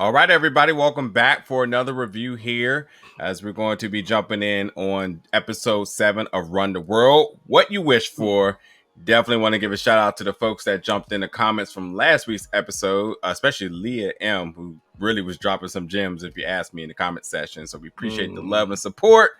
All right, everybody, welcome back for another review here as we're going to be jumping in on episode 7 of Run the World. What you wish for. Definitely want to give a shout out to the folks that jumped in the comments from last week's episode, especially Leah M, who really was dropping some gems, if you ask me, in the comment section. So we appreciate the love and support.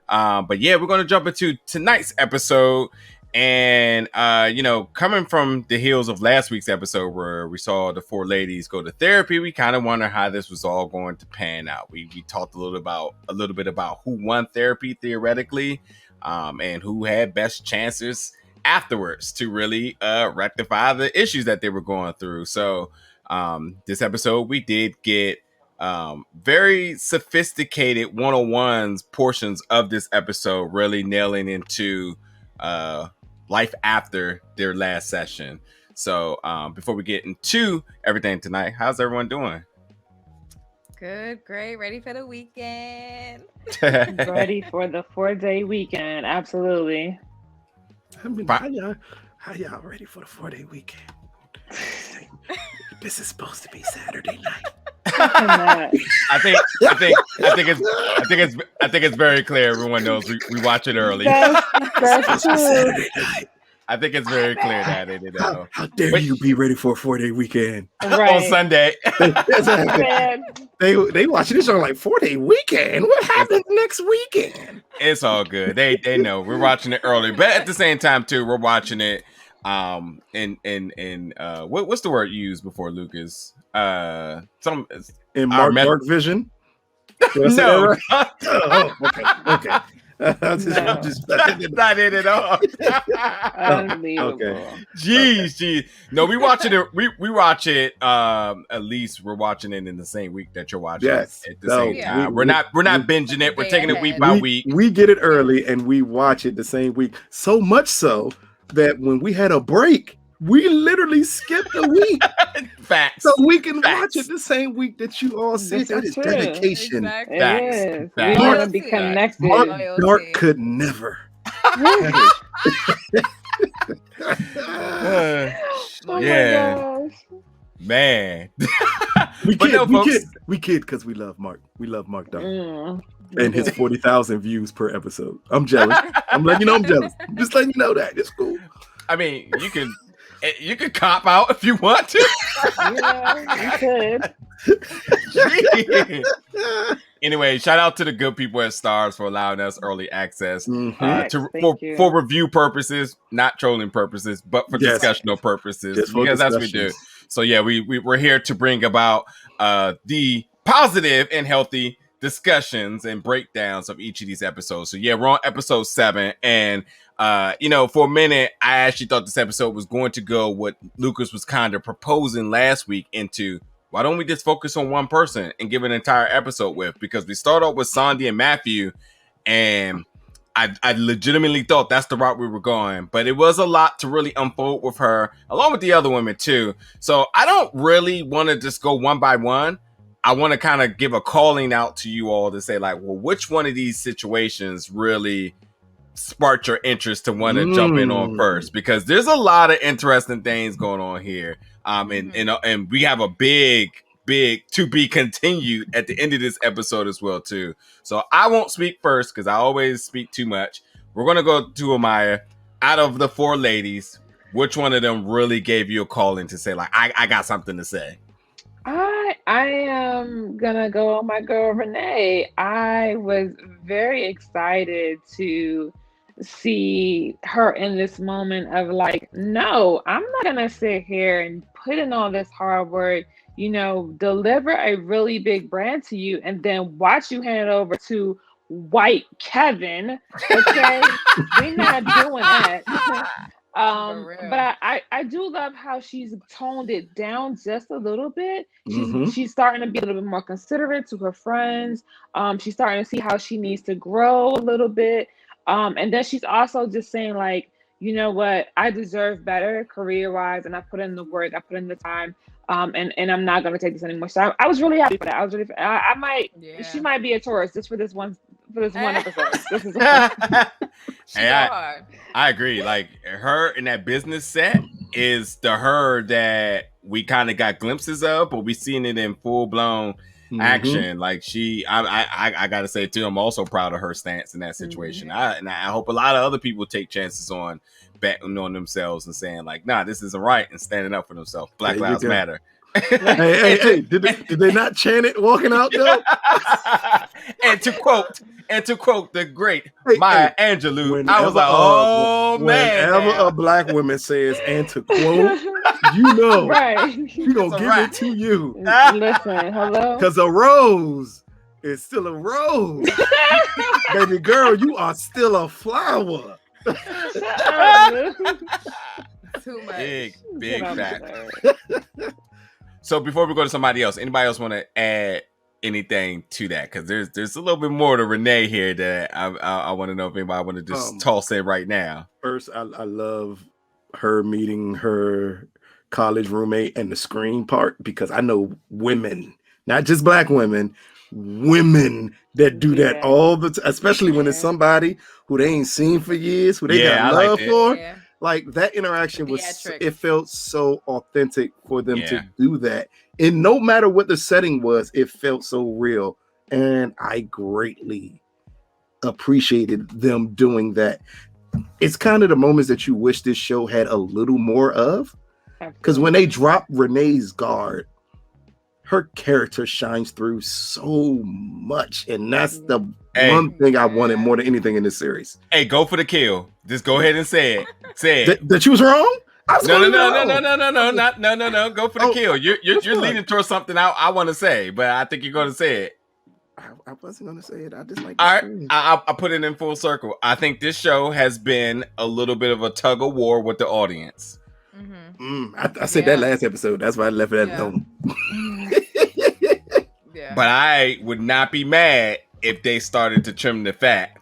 But yeah, we're going to jump into tonight's episode. And, coming from the heels of last week's episode where we saw the 4 ladies go to therapy, we kind of wonder how this was all going to pan out. We talked a little bit about who won therapy theoretically, and who had best chances afterwards to really rectify the issues that they were going through. So this episode, we did get very sophisticated one-on-ones portions of this episode, really nailing into life after their last session. So before we get into everything tonight, how's everyone doing? Good, great. Ready for the weekend. Ready for the 4-day weekend. Absolutely. I mean, how y'all ready for the 4-day weekend? This is supposed to be Saturday night. I think it's very clear. Everyone knows we watch it early. That's true. Saturday night. I think it's very clear that it is. How dare you be ready for a 4-day weekend on Sunday? They watching this on like 4-day weekend. What happens next weekend? It's all good. They know we're watching it early, but at the same time too, we're watching it. What's the word you used before, Lucas? In Mark Vision. No. Okay. That's not it at all. Unbelievable. Okay. Jeez. No, we watching it. We watch it. At least we're watching it in the same week that you're watching it at the same time. We're not binging it. We're taking it week by week. We get it early and we watch it the same week. So much so that when we had a break, we literally skipped a week. Facts. So we can watch it the same week that you all see. That is dedication. Exactly. It is. Facts. We want to be connected. Mark Dark could never. Oh Yeah. my gosh. Man. We kid because we love Mark. We love Mark Dark. And his 40,000 views per episode. I'm jealous. I'm letting you know I'm jealous. I'm just letting you know that. It's cool. I mean, you could cop out if you want to. Yeah, you could. Anyway, shout out to the good people at Stars for allowing us early access for review purposes, not trolling purposes, but for discussional purposes, because that's what we do. So yeah, we're here to bring about the positive and healthy discussions and breakdowns of each of these episodes. So yeah, we're on episode 7, and for a minute I actually thought this episode was going to go what Lucas was kind of proposing last week into, why don't we just focus on one person and give an entire episode with, because we start off with Sondi and Matthew, and I legitimately thought that's the route we were going, but it was a lot to really unfold with her along with the other women too. So I don't really want to just go one by one. I want to kind of give a calling out to you all to say, like, well, which one of these situations really sparked your interest to want to jump in on first? Because there's a lot of interesting things going on here. And we have a big to be continued at the end of this episode as well, too. So I won't speak first because I always speak too much. We're going to go to Amaya. Out of the 4 ladies, which one of them really gave you a calling to say, like, I got something to say? I am gonna go on my girl Renee. I was very excited to see her in this moment of like, no, I'm not gonna sit here and put in all this hard work, deliver a really big brand to you and then watch you hand it over to white Kevin. Okay. We're not doing that. But I do love how she's toned it down just a little bit. She's starting to be a little bit more considerate to her friends. She's starting to see how she needs to grow a little bit. And then she's also just saying, like, you know what, I deserve better career-wise, and I put in the work, I put in the time, and I'm not gonna take this anymore. So I was really happy for that. She might be a tourist just for this one episode. This is I agree. Like, her in that business set is the her that we kind of got glimpses of, but we seen it in full blown action. Like I gotta say too, I'm also proud of her stance in that situation. I hope a lot of other people take chances on betting on themselves and saying like, nah, this isn't right, and standing up for themselves. Black Lives Matter. hey, did they not chant it walking out though? and to quote the great Maya Angelou, I was like, oh man. Whenever a black woman says and to quote, you know, we gonna give it to you. Listen, hello, because a rose is still a rose. Baby girl, you are still a flower. Too much. Big fact. So before we go to somebody else, anybody else want to add anything to that? Because there's a little bit more to Renee here that I want to know if anybody want to just toss in right now. First, I love her meeting her college roommate and the screen part, because I know women, not just black women that do that all the time, especially when it's somebody who they ain't seen for years, who they got love for. Yeah. Like that interaction it felt so authentic for them to do that. And no matter what the setting was, it felt so real. And I greatly appreciated them doing that. It's kind of the moments that you wish this show had a little more of. Because when they drop Renee's guard, her character shines through so much. And that's the one thing I wanted more than anything in this series. Hey, go for the kill. Just go ahead and say it. Say it. That you was wrong? No. Go for the kill. You're leaning towards something I want to say, but I think you're going to say it. I wasn't going to say it. I just like. All right, I put it in full circle. I think this show has been a little bit of a tug of war with the audience. I said that last episode. That's why I left it alone. But I would not be mad if they started to trim the fat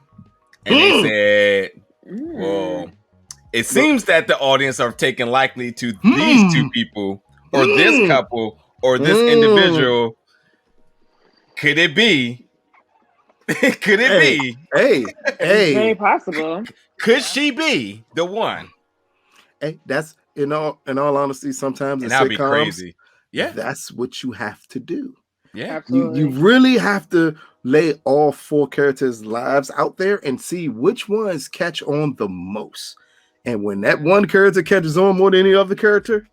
and they said, well, it seems that the audience are taking likely to these two people or this couple or this individual. Could it be? Could it be? Hey. Very possible. Could she be the one? Hey, that's in all honesty, sometimes that'd be crazy. Yeah. That's what you have to do. Yeah. You really have to lay all four characters' lives out there and see which ones catch on the most. And when that one character catches on more than any other character,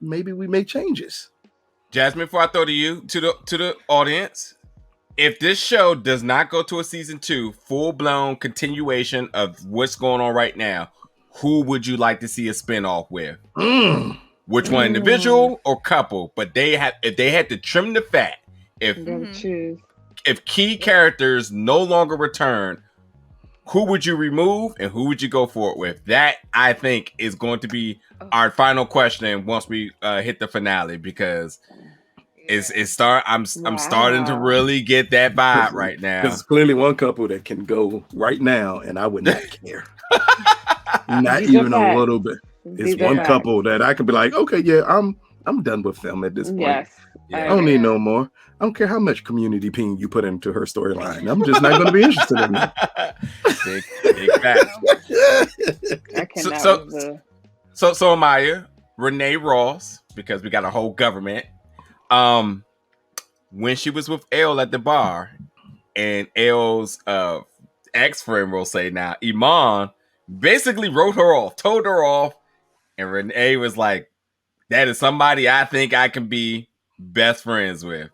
maybe we make changes. Jasmine, before I throw to you, to the audience, if this show does not go to a season 2, full-blown continuation of what's going on right now, who would you like to see a spinoff with? Which one, individual or couple? But if they had to trim the fat, if key characters no longer return, who would you remove and who would you go for it with? That, I think, is going to be our final question once we hit the finale, because I'm starting to really get that vibe right now. There's clearly one couple that can go right now, and I would not care. Not even a little bit. It's one couple that I could be like, okay, yeah, I'm done with them at this point. Yes, I don't need no more. I don't care how much community ping you put into her storyline. I'm just not going to be interested in that. Big fact. So Amaya, Renee Ross, because we got a whole government. When she was with Elle at the bar, and Elle's ex-friend, we'll say now, Iman, basically wrote her off, told her off, and Renee was like, that is somebody I think I can be best friends with.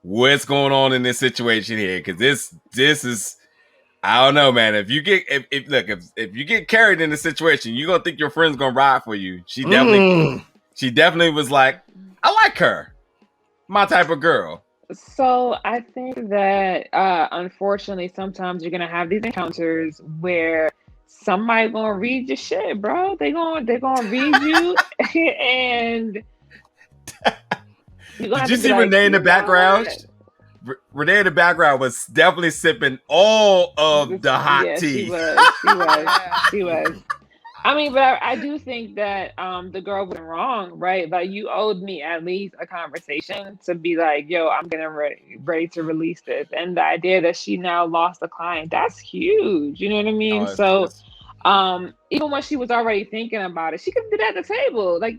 What's going on in this situation here? Because this is, I don't know, man. If you get carried in the situation, you're gonna think your friend's gonna ride for you. She definitely was like, I like her, my type of girl. So I think that unfortunately, sometimes you're gonna have these encounters where somebody gonna read your shit, bro. They're gonna read you, and did you see Renee in the background? Renee in the background was definitely sipping all of the hot tea. She was. I mean, but I do think that the girl wasn't wrong, right? But you owed me at least a conversation to be like, yo, I'm getting ready to release this. And the idea that she now lost a client, that's huge. You know what I mean? Even when she was already thinking about it, she could have did it at the table. Like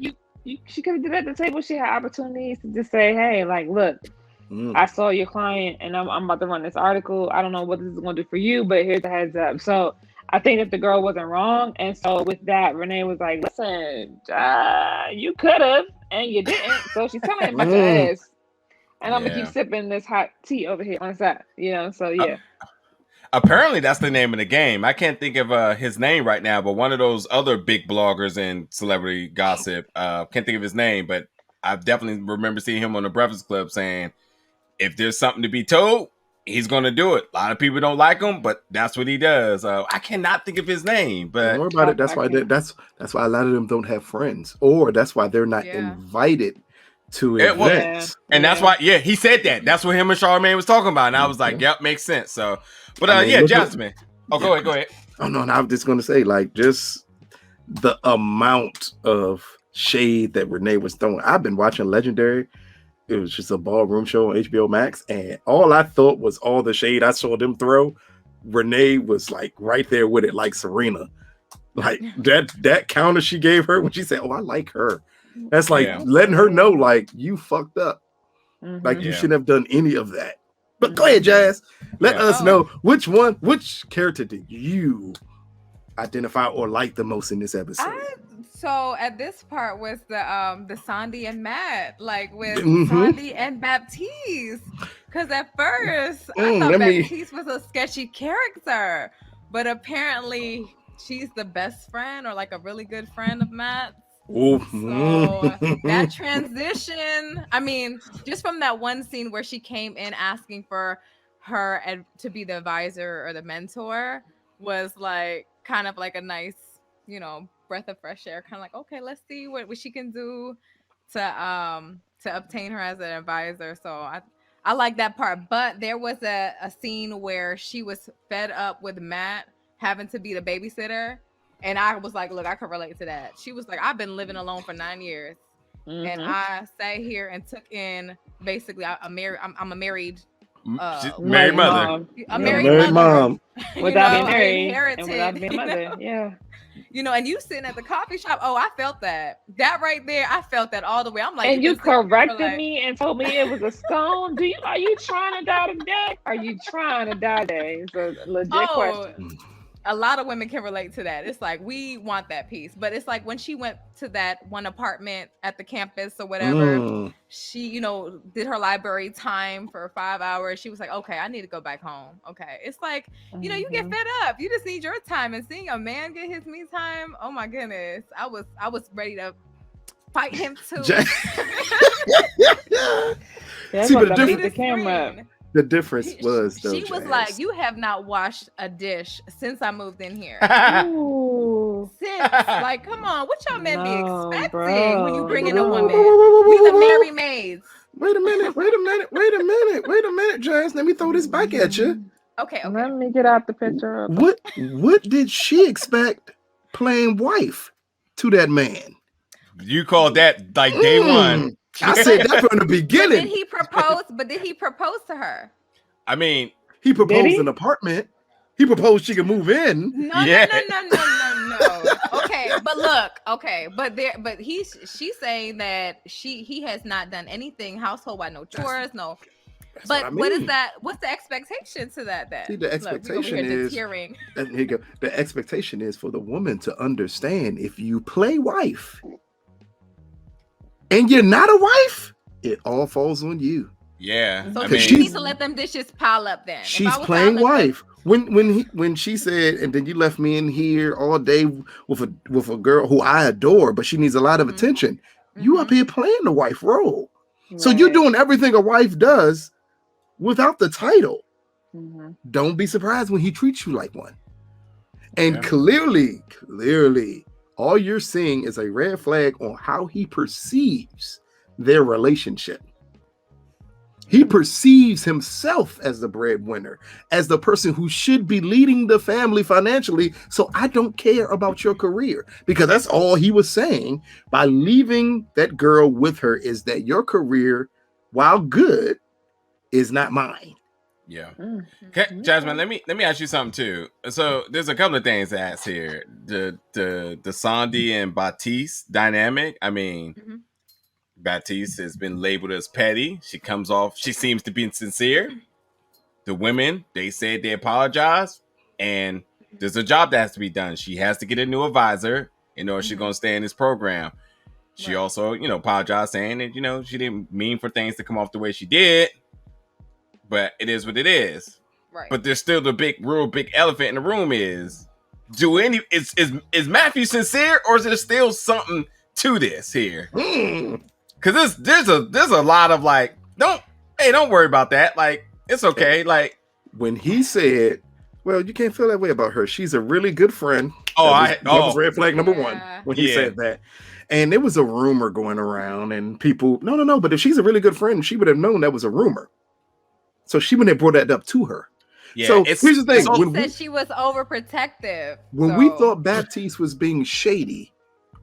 she could have did it at the table. She had opportunities to just say, hey, like, look, I saw your client and I'm about to run this article. I don't know what this is going to do for you, but here's a heads up. So I think that the girl wasn't wrong. And so with that, Renee was like, listen, you could have and you didn't. So she's telling him about your ass. And I'm going to keep sipping this hot tea over here on the side. You know, so yeah. Apparently, that's the name of the game. I can't think of his name right now, but one of those other big bloggers in celebrity gossip, can't think of his name, but I definitely remember seeing him on the Breakfast Club saying, if there's something to be told, he's going to do it. A lot of people don't like him, but that's what he does. I cannot think of his name, but don't worry about it. That's why that's why a lot of them don't have friends, or that's why they're not invited to events. And that's why, he said that. That's what him and Charlamagne was talking about, and I was like, yep, makes sense. So, but Jasmine. Go ahead. Oh no, I was just going to say, like, just the amount of shade that Renee was throwing. I've been watching Legendary. It was just a ballroom show on HBO Max, and all I thought was all the shade I saw them throw. Renee was like right there with it, like Serena. Like that counter she gave her when she said, "Oh, I like her." That's like letting her know, like, you fucked up. Like you shouldn't have done any of that. But go ahead, Jazz. Let us know which character did you identify or like the most in this episode? So at this part was the Sondi and Matt, like with Sondi and Baptiste. Because at first I thought Baptiste was a sketchy character, but apparently she's the best friend or like a really good friend of Matt. So that transition, I mean, just from that one scene where she came in asking for her to be the advisor or the mentor was like kind of like a nice, breath of fresh air, kind of like, okay, let's see what she can do to obtain her as an advisor. So I like that part. But there was a scene where she was fed up with Matt having to be the babysitter, and I was like, look, I can relate to that. She was like, I've been living alone for 9 years, and I sat here and took in basically I'm a married mother. A married mom without being married and without being a mother. Yeah. And you sitting at the coffee shop. Oh, I felt that right there. I felt that all the way. I'm like, and you corrected me and told me it was a scone. Are you trying to die today? Are you trying to die today? It's a legit question. A lot of women can relate to that. It's like, we want that piece. But it's like when she went to that one apartment at the campus or whatever, she, did her library time for 5 hours. She was like, okay, I need to go back home. Okay. It's like, you get fed up. You just need your time. And seeing a man get his me time, oh my goodness. I was ready to fight him too. See, but the camera. The difference was, though, she was like, you have not washed a dish since I moved in here. Like, come on, what y'all men be expecting when you bring in a woman? We the merry maids. Wait a minute, Jazz. Let me throw this back at you. Okay. Let me get out the picture. What did she expect playing wife to that man? You called that like day one. I said that from the beginning. But did he propose to her? I mean, he proposed an apartment. He proposed she could move in. No. Okay, but look, she's saying that he has not done anything household-wise, no chores, no. But what is that? What's the expectation to that then? See, the expectation is, and here you go. The expectation is for the woman to understand, if you play wife and you're not a wife, it all falls on you. Yeah. So she needs to let them dishes pile up then. She's playing wife. When she said, and then you left me in here all day with a girl who I adore, but she needs a lot of attention. You up here playing the wife role. Right. So you're doing everything a wife does without the title. Don't be surprised when he treats you like one. And clearly, all you're seeing is a red flag on how he perceives their relationship. He perceives himself as the breadwinner, as the person who should be leading the family financially. So I don't care about your career, because that's all he was saying by leaving that girl with her, is that your career, while good, is not mine. Yeah. Okay, Jasmine, let me ask you something too. So there's a couple of things to ask here. The Sondi and Baptiste dynamic. I mean, Baptiste has been labeled as petty. She seems to be sincere. The women, they said they apologize, and there's a job that has to be done. She has to get a new advisor in order she's gonna stay in this program. She also, apologized, saying that, she didn't mean for things to come off the way she did. But it is what it is. Right. But there's still the real big elephant in the room is Matthew sincere, or is there still something to this here? Because there's a lot of like, don't worry about that. Like, it's okay. Like, when he said, well, you can't feel that way about her. She's a really good friend. That was red flag number one when he said that. And there was a rumor going around, and people, no. But if she's a really good friend, she would have known that was a rumor. So she wouldn't have brought that up to her. Yeah, so here's the thing. She said she was overprotective. When we thought Baptiste was being shady,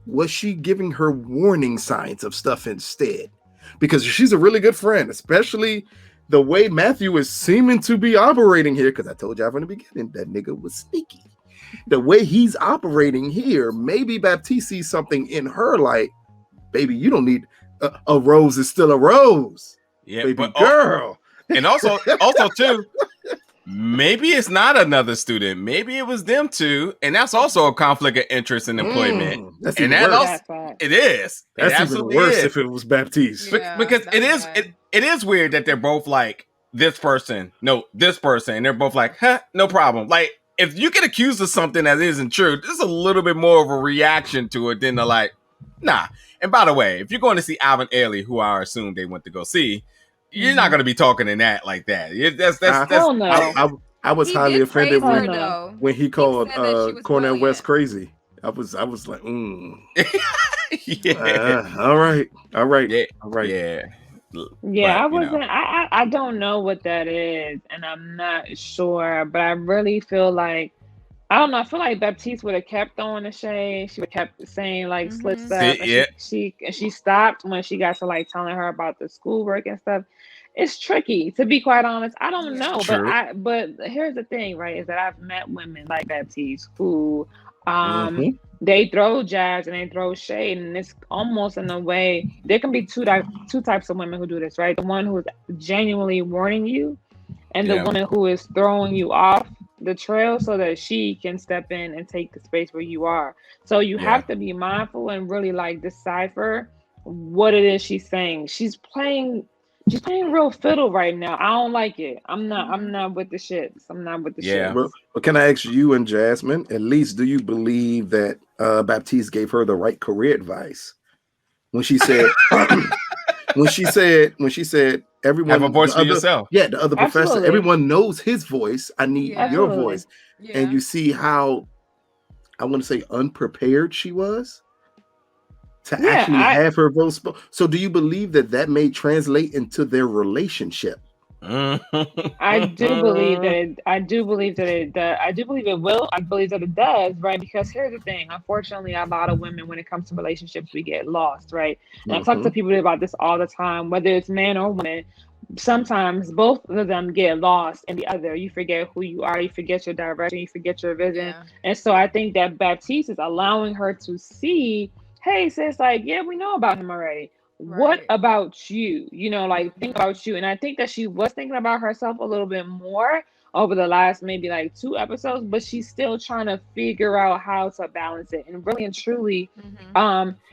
was she giving her warning signs of stuff instead? Because she's a really good friend, especially the way Matthew is seeming to be operating here. Because I told y'all from the beginning, that nigga was sneaky. The way he's operating here, maybe Baptiste sees something in her like, baby, you don't need a rose is still a rose. Yeah, baby girl. And also too, maybe it's not another student. Maybe it was them two, and that's also a conflict of interest in employment. That's even worse. It is. That's even worse if it was Baptiste. Because it is weird that they're both like this person, and they're both like, no problem. Like, if you get accused of something that isn't true, there's a little bit more of a reaction to it than the like, nah. And by the way, if you're going to see Alvin Ailey, who I assume they went to go see, you're not going to be talking in that like that. I was highly offended when he called Cornel West crazy. I was like, yeah. All right. Yeah, I wasn't. I don't know what that is, and I'm not sure. But I really feel like, I don't know. I feel like Baptiste would have kept throwing the shade. She would have kept saying like slick stuff. She stopped when she got to like telling her about the schoolwork and stuff. It's tricky, to be quite honest. I don't know, but here's the thing, right? Is that I've met women like Baptiste who they throw jabs and they throw shade, and it's almost in a way there can be two types of women who do this, right? The one who is genuinely warning you, and the woman who is throwing you off the trail so that she can step in and take the space where you are. So you have to be mindful and really like decipher what it is she's saying. She's playing real fiddle right now. I don't like it. I'm not with the shits. I'm not with the shit. Well, can I ask you and Jasmine, at least, do you believe that Baptiste gave her the right career advice when she said when she said everyone have a voice for yourself? Yeah, the other professor, everyone knows his voice. I need your voice. Yeah. And you see how, I want to say, unprepared she was to actually have her vote. So do you believe that may translate into their relationship? I do believe that it will. I believe that it does, right? Because here's the thing. Unfortunately, a lot of women, when it comes to relationships, we get lost, right? And I talk to people about this all the time, whether it's man or woman. Sometimes both of them get lost in the other. You forget who you are, you forget your direction, you forget your vision. And so I think that Baptiste is allowing her to see, hey, sis, like, yeah, we know about him already. What about you? Like, think about you. And I think that she was thinking about herself a little bit more over the last maybe like 2 episodes, but she's still trying to figure out how to balance it. And really and truly,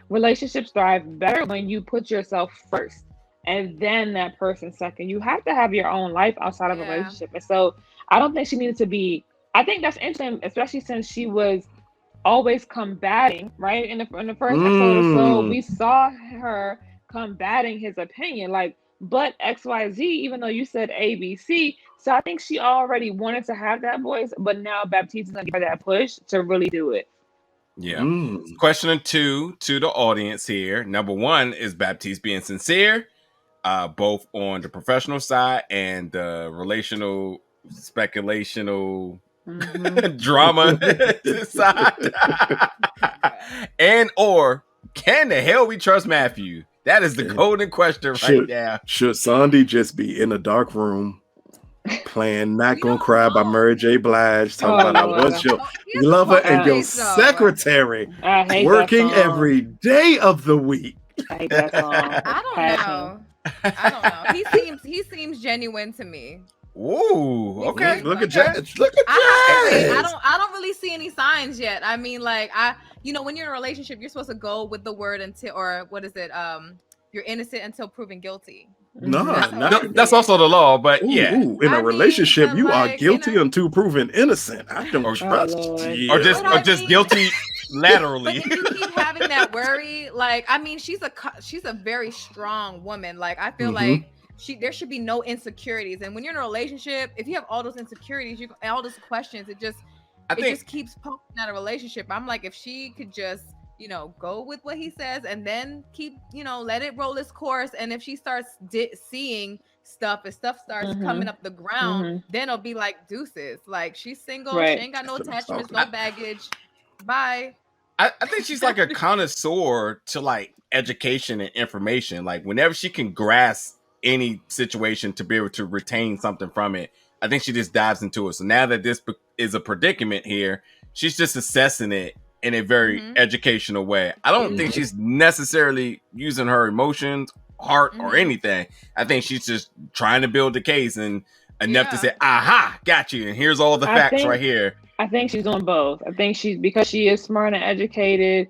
relationships thrive better when you put yourself first and then that person second. You have to have your own life outside of a relationship. And so I don't think she needed to be, I think that's interesting, especially since she was always combating, right? In the first episode or so, we saw her combating his opinion, like, but XYZ, even though you said ABC. So I think she already wanted to have that voice, but now Baptiste is going to give her that push to really do it. Yeah. Question 2 to the audience here. Number 1, is Baptiste being sincere, both on the professional side and the relational, speculational drama side? And or can the hell we trust Matthew? That is the golden question right now. Should Sondi just be in a dark room playing Not Gonna Cry by Mary J. Blige, talking about I was your lover and your secretary, working every day of the week. I hate that song. I don't know. He seems genuine to me. Ooh, okay. Look at Jazz. Look at Jazz. I don't really see any signs yet. I mean, like when you're in a relationship, you're supposed to go with the word until, or what is it? You're innocent until proven guilty. No, that's also the law. But in a relationship, you are guilty until proven innocent. I don't trust you. Or just guilty laterally. But if you keep having that worry, like, I mean, she's a very strong woman. Like, I feel like there should be no insecurities. And when you're in a relationship, if you have all those insecurities, and all those questions, it just keeps poking at a relationship. I'm like, if she could just, go with what he says and then keep, let it roll its course. And if she starts seeing stuff, if stuff starts coming up the ground, then it'll be like deuces. Like, she's single, she ain't got no attachments, no baggage. Bye. I think she's like a connoisseur to like education and information. Like, whenever she can grasp any situation to be able to retain something from it, I think she just dives into it. So now that this is a predicament here, she's just assessing it in a very educational way. I don't think she's necessarily using her emotions, heart, or anything. I think she's just trying to build the case and enough to say, aha, got you, and here's all the facts right here. I think she's doing both. I think because she is smart and educated.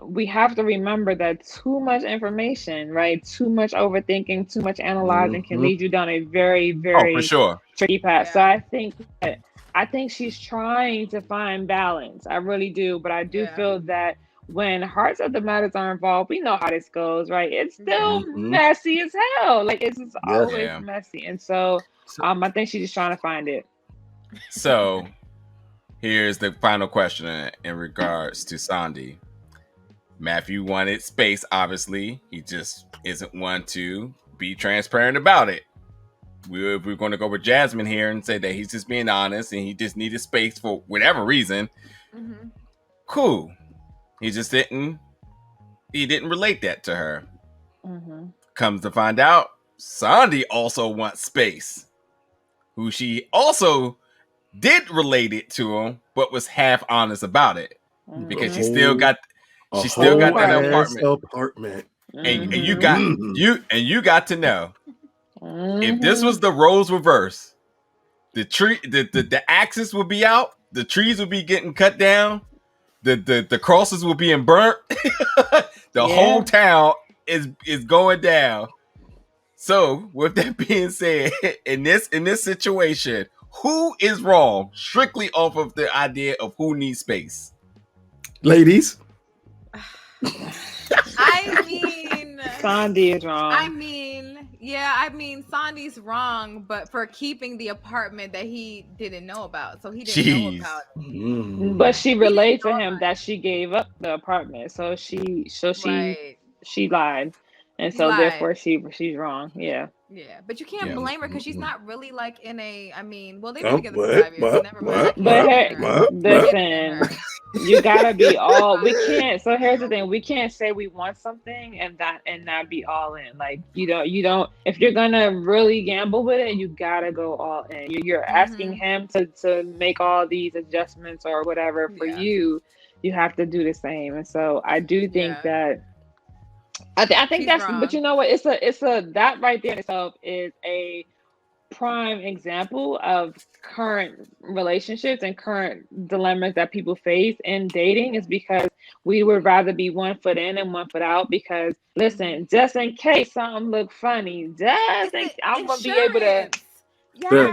We have to remember that too much information, right? Too much overthinking, too much analyzing can lead you down a very, very for sure tricky path. So I think she's trying to find balance. I really do. But I do feel that when hearts of the matters are involved, we know how this goes, right? It's still messy as hell. Like, it's just always messy. And so I think she's just trying to find it. So here's the final question in regards to Sondi. Matthew wanted space, obviously. He just isn't one to be transparent about it. We're going to go with Jasmine here and say that he's just being honest and he just needed space for whatever reason. Cool. He just didn't relate that to her. Comes to find out, Sondi also wants space, who she also did relate it to him, but was half honest about it because she still got that apartment. And you got to know, if this was the roles reverse, the axes would be out, the trees would be getting cut down, the crosses will be burnt, the whole town is going down. So with that being said, in this situation, who is wrong? Strictly off of the idea of who needs space. Ladies. I mean, Sondi is wrong. I mean, Sondi's wrong, but for keeping the apartment that he didn't know about. So he didn't know about it. But she relayed to him that she gave up the apartment. So she lied. And so therefore she's wrong. Yeah. Yeah, but you can't blame her because she's not really like in a. I mean, well, they've been together for 5 years. So never mind. But listen, you gotta be all. We can't. So here's the thing: we can't say we want something and not be all in. Like you don't. If you're gonna really gamble with it, you gotta go all in. You're asking him to make all these adjustments or whatever for you. You have to do the same. And so I do think that. I think that's wrong. But you know what? It's a that right there in itself is a prime example of current relationships and current dilemmas that people face in dating, is because we would rather be 1 foot in and 1 foot out. Because listen, just in case something look funny, I'm gonna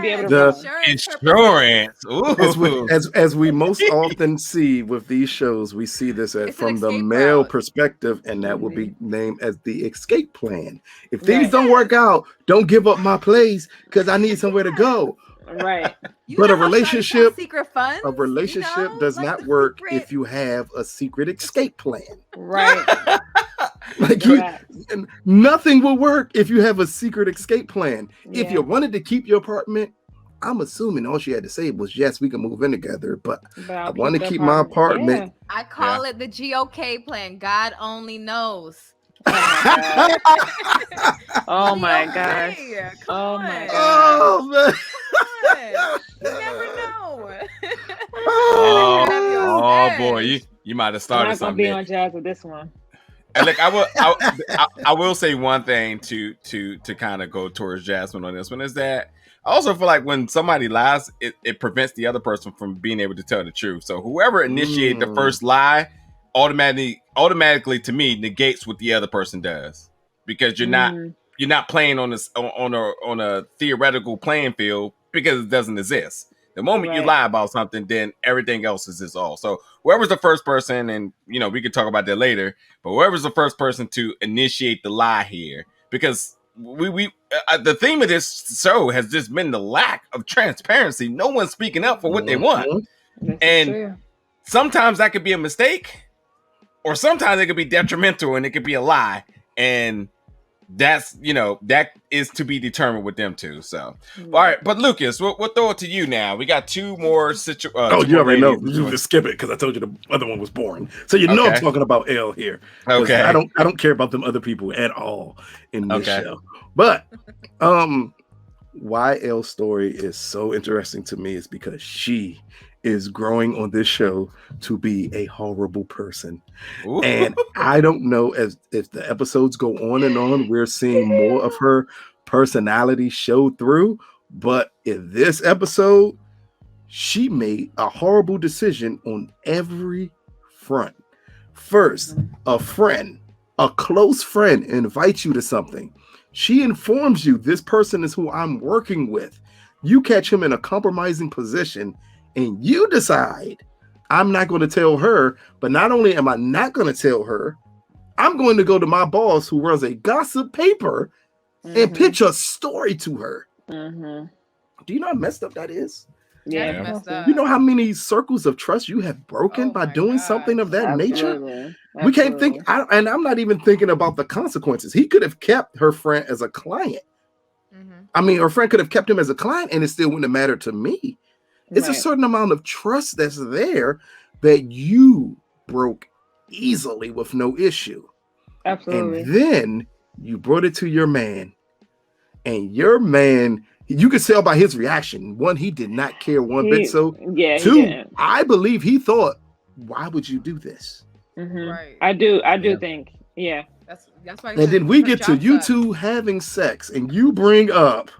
be able to. Insurance. As we most often see with these shows, we see this from the male perspective, and that would be named as the escape plan. If things don't work out, don't give up my place because I need somewhere to go. Right. But a relationship does like not work if you have a secret escape plan. Right. Like nothing will work if you have a secret escape plan. If you wanted to keep your apartment, I'm assuming all she had to say was, yes, we can move in together, but I want to keep my apartment. Yeah. I call it the GOK plan. God only knows. Oh my gosh. Oh my gosh. You never know. Oh boy, you might have started I'm not something. Be on Jazz with this one. And look, I will say one thing to kind of go towards Jasmine on this one is that I also feel like when somebody lies, it prevents the other person from being able to tell the truth. So whoever initiated the first lie automatically to me negates what the other person does, because you're not playing on a theoretical playing field, because it doesn't exist. The moment you lie about something, then everything else is all. So whoever's the first person, and we could talk about that later, but whoever's the first person to initiate the lie here, because we the theme of this show has just been the lack of transparency. No one's speaking up for what they want. And sometimes that could be a mistake, or sometimes it could be detrimental and it could be a lie. And that's that is to be determined with them too. So all right, but Lucas, we'll throw it to you now. We got two more situations. You already know. You just skip it because I told you the other one was boring. So I'm talking about L here. Okay, I don't care about them other people at all in this show. But why L's story is so interesting to me is because she is growing on this show to be a horrible person. Ooh. And I don't know if the episodes go on and on, we're seeing more of her personality show through. But in this episode, she made a horrible decision on every front. First, a close friend invites you to something. She informs you this person is who I'm working with. You catch him in a compromising position, and you decide, I'm not going to tell her, but not only am I not going to tell her, I'm going to go to my boss who runs a gossip paper and pitch a story to her. Do you know how messed up that is? Yeah, messed up. You know how many circles of trust you have broken by doing something of that nature? We can't think, and I'm not even thinking about the consequences. He could have kept her friend as a client. I mean, her friend could have kept him as a client and it still wouldn't have mattered to me. It's a certain amount of trust that's there that you broke easily with no issue. Absolutely. And then you brought it to your man, and your man, you could tell by his reaction. One, he did not care one bit. So two, I believe he thought, why would you do this? Right. I do think, That's why. And then we get to you two having sex, and you bring up,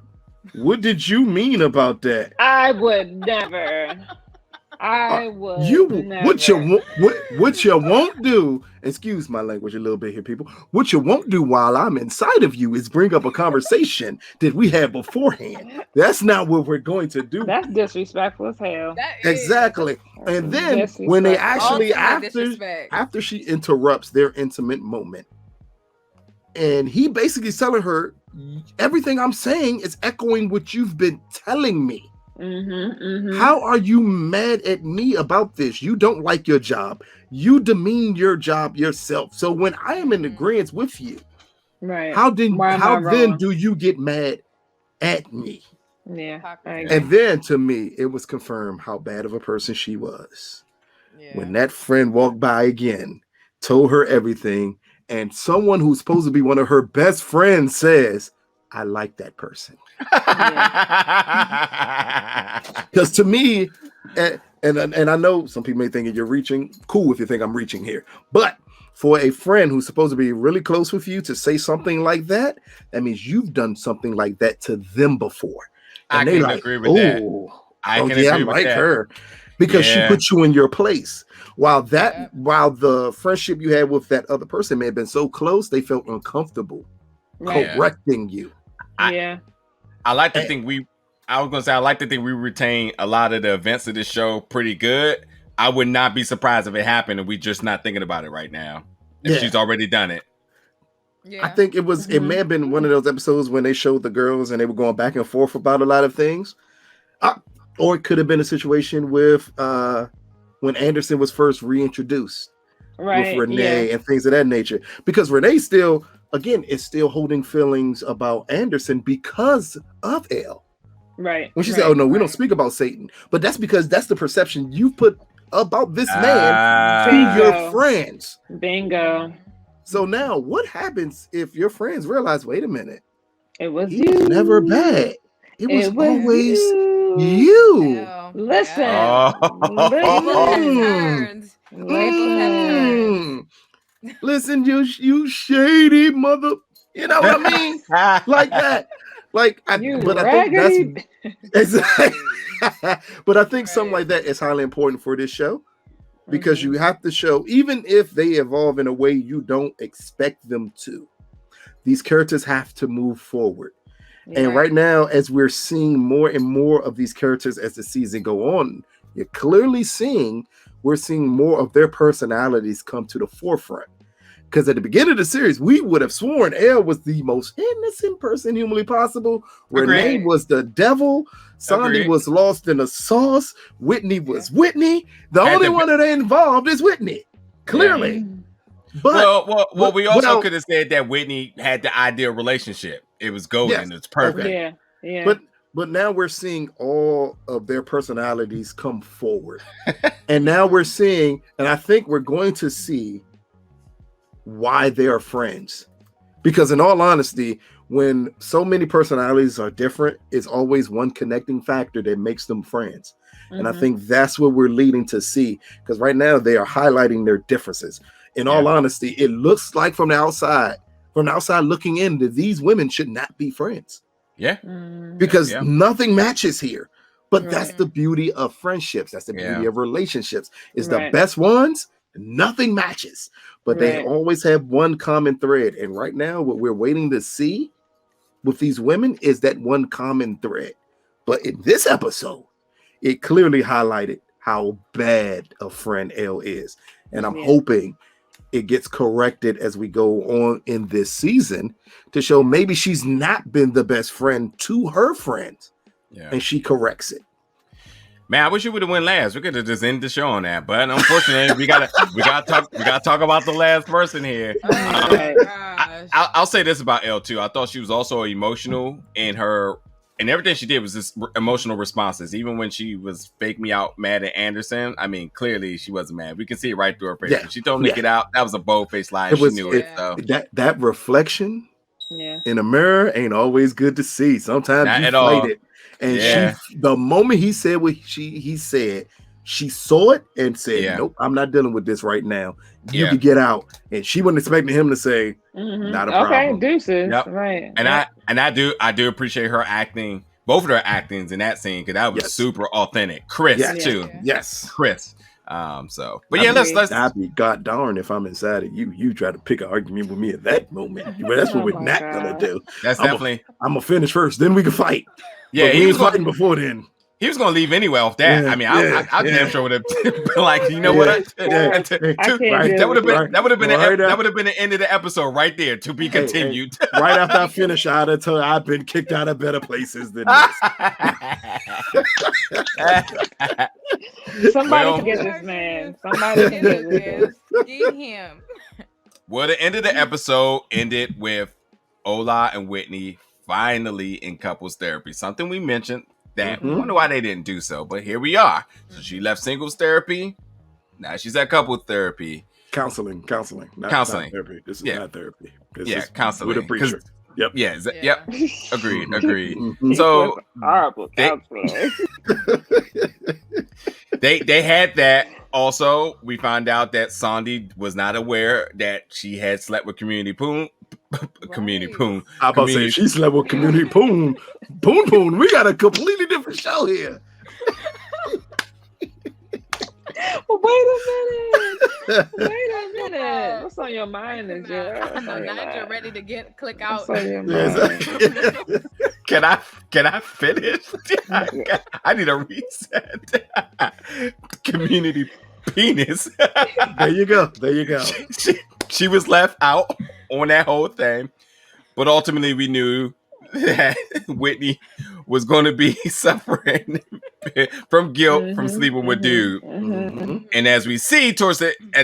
what did you mean about that? I would never. Never. What you won't do, excuse my language a little bit here, people. What you won't do while I'm inside of you is bring up a conversation that we had beforehand. That's not what we're going to do. That's disrespectful as hell. Exactly. And then when they actually, after she interrupts their intimate moment, and he basically is telling her, everything I'm saying is echoing what you've been telling me. How are you mad at me about this? You don't like your job. You demean your job yourself. So when I am in agreement with you, how then do you get mad at me? Yeah. And then to me, it was confirmed how bad of a person she was. When that friend walked by again, told her everything, and someone who's supposed to be one of her best friends says, I like that person. Because to me, and I know some people may think you're reaching. Cool if you think I'm reaching here. But for a friend who's supposed to be really close with you to say something like that, that means you've done something like that to them before. And I can agree with that. I like her. Because she put you in your place. While the friendship you had with that other person may have been so close, they felt uncomfortable correcting you. I like to think we retain a lot of the events of this show pretty good. I would not be surprised if it happened and we're just not thinking about it right now. If she's already done it. I think it was. It may have been one of those episodes when they showed the girls and they were going back and forth about a lot of things. Or it could have been a situation with when Anderson was first reintroduced with Renee and things of that nature. Because Renee still, again, is still holding feelings about Anderson because of L. Right. When she said, "Oh no, we don't speak about Satan," but that's because that's the perception you put about this man to your friends. Bingo. So now, what happens if your friends realize, wait a minute, it was he was never bad. It was always You. Listen. Listen, you shady mother. You know what I mean? Like that. Like, I think that's but I think something like that is highly important for this show, because you have to show, even if they evolve in a way you don't expect them to, these characters have to move forward. And right now, as we're seeing more and more of these characters as the season go on, you're clearly we're seeing more of their personalities come to the forefront. Because at the beginning of the series, we would have sworn Elle was the most innocent person humanly possible. Renee was the devil. Sondi was lost in the sauce. Whitney was Whitney. The only one that ain't involved is Whitney. Clearly. Yeah. But we also could have said that Whitney had the ideal relationship. It was golden. It's perfect. Yeah. But now we're seeing all of their personalities come forward. And now we're seeing, and I think we're going to see why they are friends. Because in all honesty, when so many personalities are different, it's always one connecting factor that makes them friends. And I think that's what we're leading to see, because right now they are highlighting their differences. In all honesty, it looks like from the outside looking in, that these women should not be friends. Because nothing matches here. But that's the beauty of friendships. That's the beauty of relationships. Is the best ones, nothing matches. But they always have one common thread. And right now, what we're waiting to see with these women is that one common thread. But in this episode, it clearly highlighted how bad a friend Elle is. And I'm hoping it gets corrected as we go on in this season to show maybe she's not been the best friend to her friends. And she corrects it. Man, I wish you would have went last. We could have just ended the show on that, but unfortunately, we gotta talk about the last person here. I'll say this about Elle too. I thought she was also emotional in her, and everything she did was just emotional responses. Even when she was fake me out mad at Anderson, I mean, clearly she wasn't mad. We can see it right through her face. When she told me to get out, that was a bold-faced lie. She knew it. So. That reflection in a mirror ain't always good to see. Sometimes you fight it. And the moment he said what he said, she saw it and said, "Nope, I'm not dealing with this right now. You can get out." And she wasn't expecting him to say, "Not a problem." Okay, deuces. Right. And I do appreciate her acting, both of their actings in that scene, because that was super authentic. Chris too. Yes, Chris. Let's. I'd be god darn if I'm inside of you. You try to pick an argument with me at that moment. But that's what we're not gonna do. That's definitely. I'm gonna finish first, then we can fight. Yeah, he was fighting before then. He was going to leave anyway off that. I mean, I damn sure would have been like, you know what? That would have been the end of the episode right there. To be continued. Right after I finish, I've been kicked out of better places than this. Somebody can get this man. Somebody can get this. Get him. Well, the end of the episode ended with Ola and Whitney finally in couples therapy. Something we mentioned that we wonder why they didn't do so, but here we are. So she left singles therapy. Now she's at couple therapy. Counseling. Not therapy. This is not therapy. This is counseling with a preacher. Yep. Yep. Agreed. So horrible counseling. They had that. Also, we found out that Sondi was not aware that she had slept with Community Poon. Community Poon. I about to say she slept with Community Poon. Poon. We got a completely different show here. Wait a minute. What's on your mind, Nigel? Nigel ready to click out. Can I finish? I need a reset. Community penis. There you go. She was left out on that whole thing, but ultimately we knew that Whitney was going to be suffering from guilt from sleeping with dude. And as we see at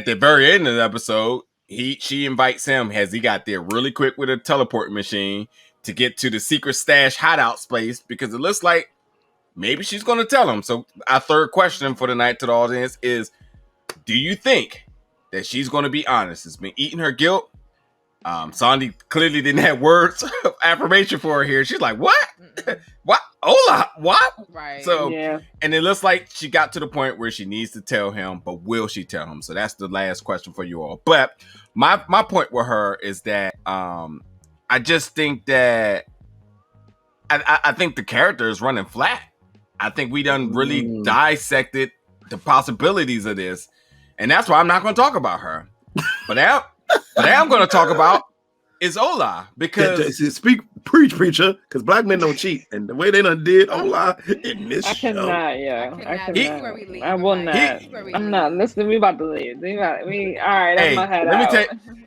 the very end of the episode, she invites him as he got there really quick with a teleport machine to get to the secret stash hideout space, because it looks like maybe she's going to tell him. So our third question for the night to the audience is, do you think that she's going to be honest? It's been eating her guilt. Sondi clearly didn't have words of affirmation for her here. She's like, what? What? Ola, what? Right. So, and it looks like she got to the point where she needs to tell him, but will she tell him? So that's the last question for you all. But my point with her is that I just think that I think the character is running flat. I think we done really dissected the possibilities of this, and that's why I'm not going to talk about her. But I am going to talk about is Ola, because preach, preacher, because black men don't cheat, and the way they done did Ola in this show. I will not. I'm not. Listen, we about to leave. All right, hey, I'm head out.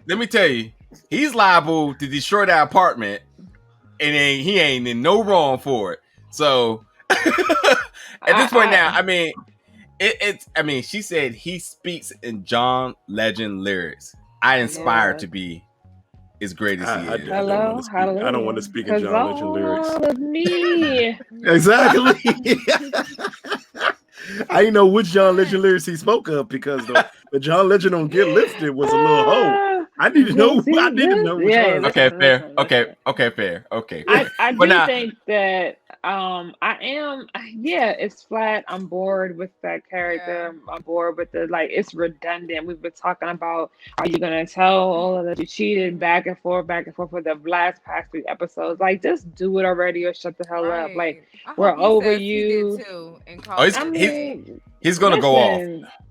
Let me tell you, he's liable to destroy that apartment, and he ain't in no wrong for it. So at this point now, I mean, she said he speaks in John Legend lyrics. I aspire to be as great as he is. I don't want to speak in John Legend lyrics. Of me. Exactly. I didn't know which John Legend lyrics he spoke of, because the John Legend on Get Lifted was a little hoe. I need to know. I need to know. Okay, fair. Okay, fair. Okay. I do think that I am. Yeah, it's flat. I'm bored with that character. Yeah. I'm bored with it's redundant. We've been talking about, are you gonna tell Ola that you cheated back and forth for the last past 3 episodes? Like, just do it already or shut the hell up. Like, we're over you. He's gonna go off.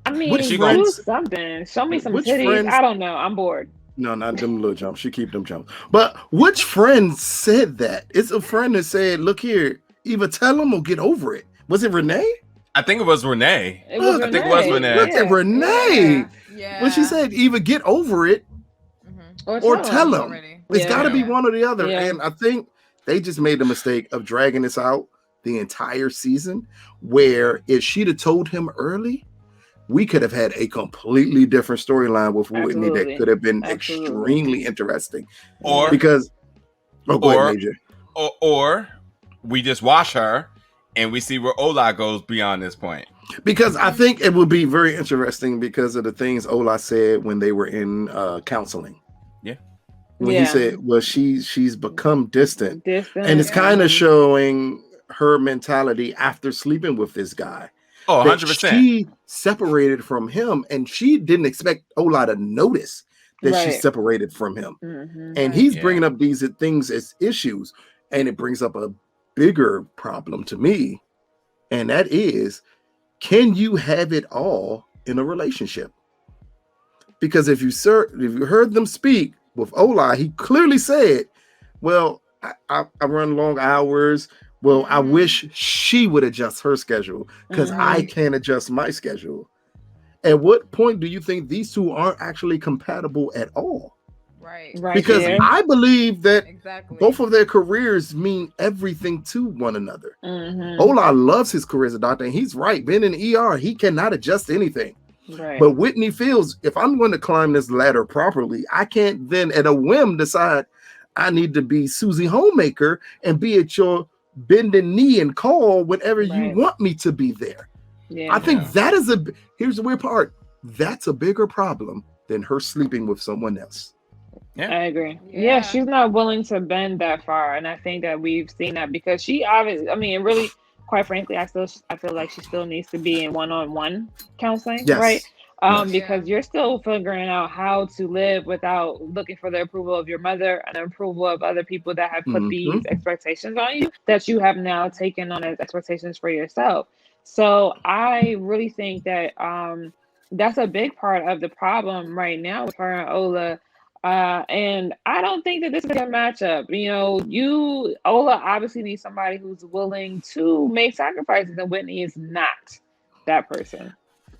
I mean, do something. Show me some titties. I don't know. I'm bored. No, not them little jumps. She keep them jumps. But which friend said that? It's a friend that said, "Look here, either tell them or get over it." Was it Renee? I think it was Renee. Look at Renee. Yeah. When she said, either get over it or tell them. It's got to be one or the other. Yeah. And I think they just made the mistake of dragging this out the entire season, where if she'd have told him early, we could have had a completely different storyline with Whitney that could have been extremely interesting. Or we just watch her and we see where Ola goes beyond this point. Because I think it would be very interesting because of the things Ola said when they were in counseling. Yeah. When he said, well, she's become distant. And it's kind of showing her mentality after sleeping with this guy. Oh, 100%. She separated from him, and she didn't expect Ola to notice that she separated from him. Mm-hmm. And he's bringing up these things as issues, and it brings up a bigger problem to me, and that is, can you have it all in a relationship? Because if you heard them speak with Ola, he clearly said, well, I run long hours. Well, I wish she would adjust her schedule because I can't adjust my schedule. At what point do you think these two aren't actually compatible at all? Right. Because I believe that both of their careers mean everything to one another. Mm-hmm. Ola loves his career as a doctor, and he's right. Being in the ER, he cannot adjust anything. Right. But Whitney feels, if I'm going to climb this ladder properly, I can't then at a whim decide I need to be Susie Homemaker and be at your bending knee and call whenever you want me to be there. I think that is here's the weird part. That's a bigger problem than her sleeping with someone else. I agree. Yeah, she's not willing to bend that far. And I think that we've seen that because she obviously, really, quite frankly, I feel like she still needs to be in one-on-one counseling, right? Because you're still figuring out how to live without looking for the approval of your mother and the approval of other people that have put these expectations on you that you have now taken on as expectations for yourself. So I really think that that's a big part of the problem right now with her and Ola. And I don't think that this is a matchup. Ola obviously needs somebody who's willing to make sacrifices, and Whitney is not that person.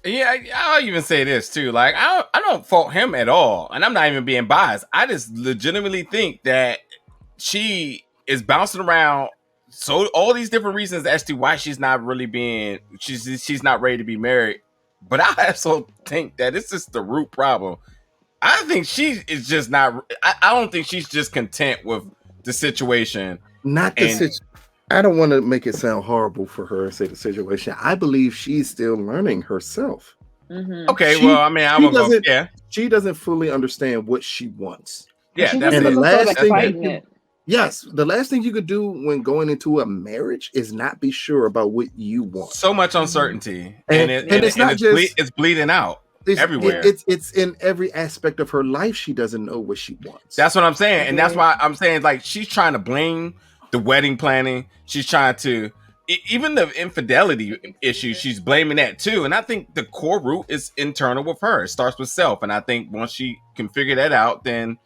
Yeah, I'll even say this too. Like, I don't fault him at all, and I'm not even being biased. I just legitimately think that she is bouncing around so all these different reasons as to why she's not really she's not ready to be married. But I also think that it's just the root problem. I think she is just not. I don't think she's just content with the situation. Not the situation. I don't want to make it sound horrible for her and say the situation. I believe she's still learning herself. Mm-hmm. Okay, she doesn't fully understand what she wants. Yeah, and the last thing. Yes, the last thing you could do when going into a marriage is not be sure about what you want. So much uncertainty, it's bleeding out everywhere. It's in every aspect of her life. She doesn't know what she wants. That's what I'm saying, and that's why I'm saying, like, she's trying to blame the wedding planning. She's trying to even the infidelity issue. She's blaming that too, and I think the core root is internal with her. It starts with self, and I think once she can figure that out, then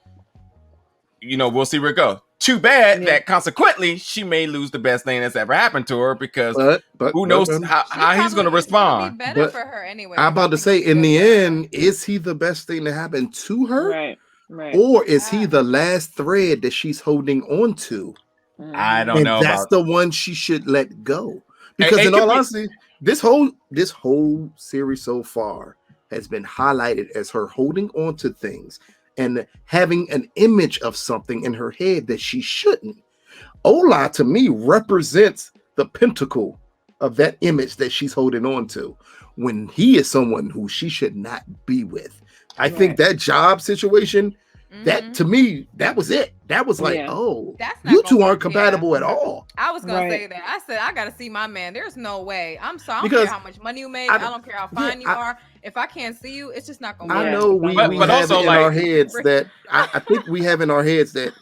we'll see where it goes. Too bad that consequently she may lose the best thing that's ever happened to her, because who knows how he's going to respond. Be better for her anyway. I'm about to say, in the end, is he the best thing to happen to her? Right. Or is he the last thread that she's holding on to? I don't know. That's the one she should let go. Because in all honesty, this whole series so far has been highlighted as her holding on to things and having an image of something in her head that she shouldn't. Ola, to me, represents the pinnacle of that image that she's holding on to, when he is someone who she should not be with. I think that job situation, that to me, that was it. That was like, you two aren't compatible at all. I was going to say that. I said, I got to see my man. There's no way. I'm sorry. I don't care how much money you make. I don't care how fine you are. If I can't see you, it's just not going to work. I know we have also in our heads that I think we have in our heads that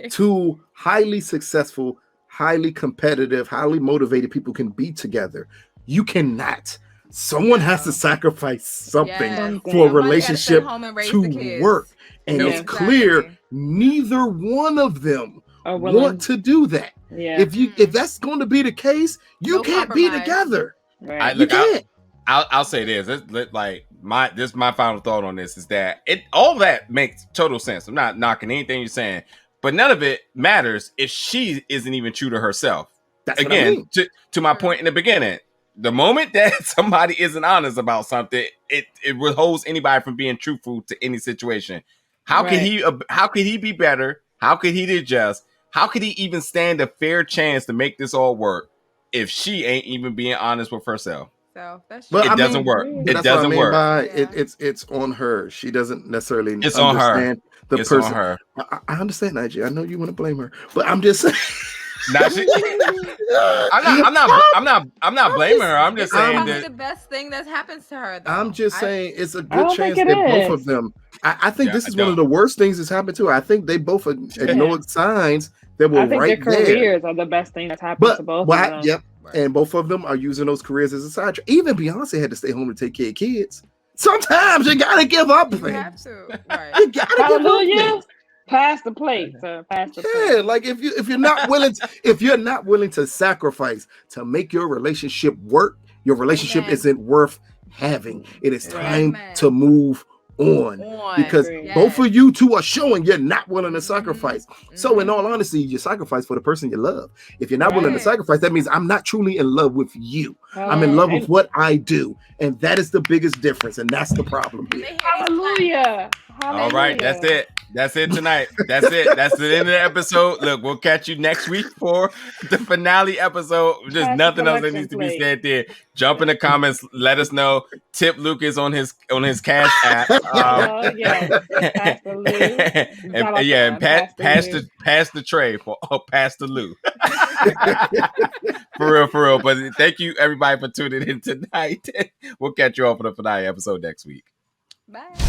two highly successful, highly competitive, highly motivated people can be together. You cannot. Someone has to sacrifice something for a relationship to work. And it's clear neither one of them want to do that. Yeah. If that's going to be the case, you can't be together. Right. You can't. I'll say this. My final thought on this is that all that makes total sense. I'm not knocking anything you're saying, but none of it matters if she isn't even true to herself. That's again, what I mean. to my point in the beginning. The moment that somebody isn't honest about something, it withholds anybody from being truthful to any situation. How could he be better? How could he adjust? How could he even stand a fair chance to make this all work if she ain't even being honest with herself? So that's it doesn't work. It doesn't work. It's on her. She doesn't necessarily understand on her. The it's person. On her. I understand, IJ. I know you want to blame her, but I'm just saying. I'm not blaming her. I'm just saying that the best thing that happens to her. Though. I'm just saying it's a good chance that both of them. I think this is one of the worst things that's happened to her. I think they both ignored signs that were right there. Their careers are the best thing that's happened to both of them. Yep. And both of them are using those careers as a side track. Even Beyonce had to stay home to take care of kids. Sometimes you gotta give up. You have to. Right. You gotta give up. Pass the plate, sir. Pass the plate. Yeah, like if you're not willing to sacrifice to make your relationship work, your relationship isn't worth having. It is time to move on because both of you two are showing you're not willing to sacrifice. So in all honesty, you sacrifice for the person you love. If you're not willing to sacrifice, that means I'm not truly in love with you. I'm in love with what I do, and that is the biggest difference, and that's the problem here. Hallelujah. All right, that's it. That's it tonight. That's it. That's the end of the episode. Look, we'll catch you next week for the finale episode. There's nothing else that needs to be said there. Jump in the comments. Let us know. Tip Lucas on his Cash app. And pass the tray for Pastor Lou. For real. But thank you everybody for tuning in tonight. We'll catch you all for the finale episode next week. Bye.